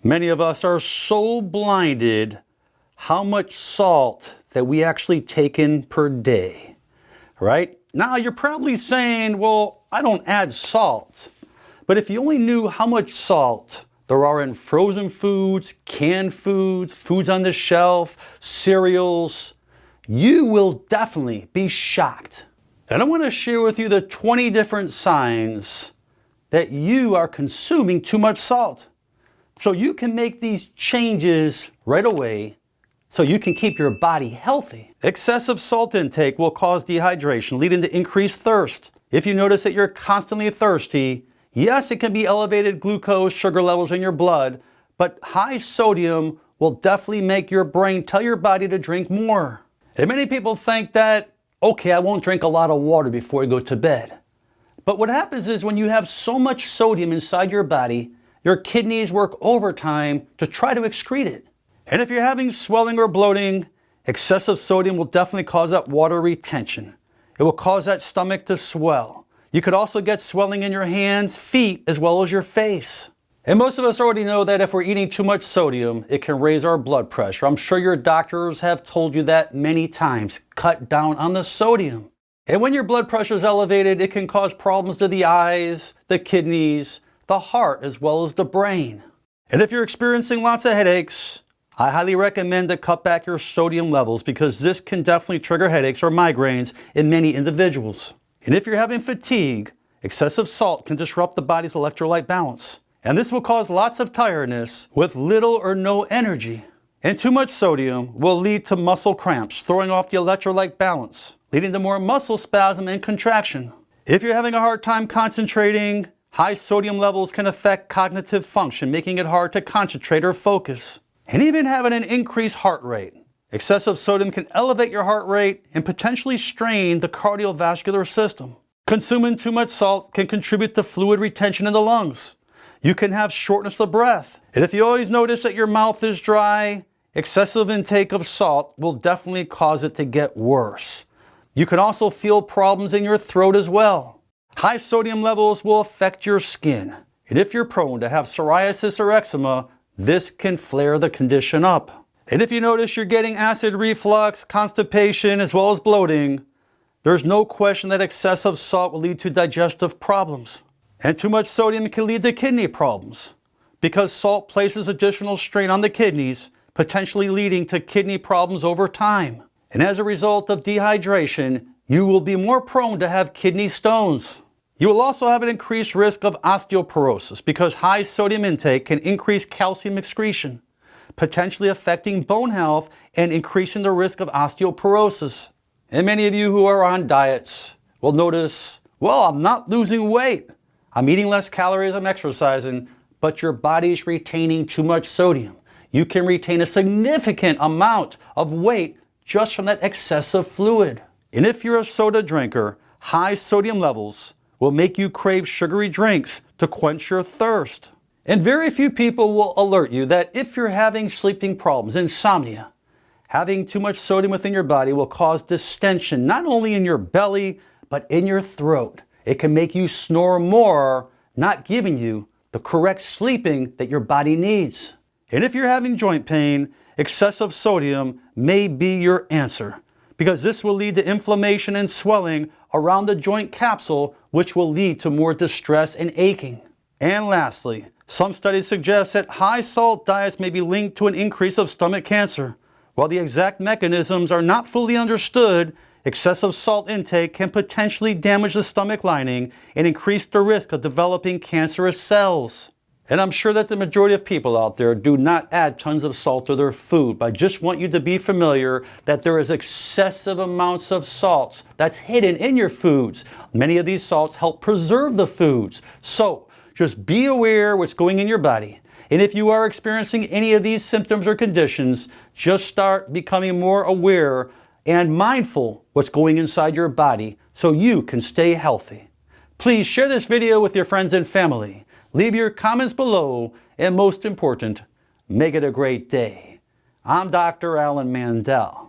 Many of us are so blinded how much salt that we actually take in per day, right? Now you're probably saying, well, I don't add salt. But if you only knew how much salt there are in frozen foods, canned foods, foods on the shelf, cereals, you will definitely be shocked. And I want to share with you the 20 different signs that you are consuming too much salt. So you can make these changes right away so you can keep your body healthy. Excessive salt intake will cause dehydration, leading to increased thirst. If you notice that you're constantly thirsty, yes, it can be elevated glucose, sugar levels in your blood, but high sodium will definitely make your brain tell your body to drink more. And many people think that, okay, I won't drink a lot of water before I go to bed. But what happens is when you have so much sodium inside your body, your kidneys work overtime to try to excrete it. And if you're having swelling or bloating, excessive sodium will definitely cause that water retention. It will cause that stomach to swell. You could also get swelling in your hands, feet, as well as your face. And most of us already know that if we're eating too much sodium, it can raise our blood pressure. I'm sure your doctors have told you that many times. Cut down on the sodium. And when your blood pressure is elevated, it can cause problems to the eyes, the kidneys, the heart, as well as the brain. And if you're experiencing lots of headaches, I highly recommend to cut back your sodium levels because this can definitely trigger headaches or migraines in many individuals. And if you're having fatigue, excessive salt can disrupt the body's electrolyte balance. And this will cause lots of tiredness with little or no energy. And too much sodium will lead to muscle cramps, throwing off the electrolyte balance, leading to more muscle spasm and contraction. If you're having a hard time concentrating, high sodium levels can affect cognitive function, making it hard to concentrate or focus. And even having an increased heart rate. Excessive sodium can elevate your heart rate and potentially strain the cardiovascular system. Consuming too much salt can contribute to fluid retention in the lungs. You can have shortness of breath. And if you always notice that your mouth is dry, excessive intake of salt will definitely cause it to get worse. You can also feel problems in your throat as well. High sodium levels will affect your skin. And if you're prone to have psoriasis or eczema, this can flare the condition up. And if you notice you're getting acid reflux, constipation, as well as bloating, there's no question that excessive salt will lead to digestive problems. And too much sodium can lead to kidney problems because salt places additional strain on the kidneys, potentially leading to kidney problems over time. And as a result of dehydration, you will be more prone to have kidney stones. You will also have an increased risk of osteoporosis because high sodium intake can increase calcium excretion, potentially affecting bone health and increasing the risk of osteoporosis. And many of you who are on diets will notice, well, I'm not losing weight. I'm eating less calories, I'm exercising, but your body's retaining too much sodium. You can retain a significant amount of weight just from that excessive fluid. And if you're a soda drinker, high sodium levels will make you crave sugary drinks to quench your thirst. And very few people will alert you that if you're having sleeping problems, insomnia, having too much sodium within your body will cause distension, not only in your belly, but in your throat. It can make you snore more, not giving you the correct sleeping that your body needs. And if you're having joint pain, excessive sodium may be your answer, because this will lead to inflammation and swelling around the joint capsule, which will lead to more distress and aching. And lastly, some studies suggest that high salt diets may be linked to an increase of stomach cancer. While the exact mechanisms are not fully understood, excessive salt intake can potentially damage the stomach lining and increase the risk of developing cancerous cells. And I'm sure that the majority of people out there do not add tons of salt to their food, but I just want you to be familiar that there is excessive amounts of salts that's hidden in your foods. Many of these salts help preserve the foods. So just be aware what's going in your body. And if you are experiencing any of these symptoms or conditions, just start becoming more aware and mindful what's going inside your body so you can stay healthy. Please share this video with your friends and family. Leave your comments below, and most important, make it a great day. I'm Dr. Alan Mandell.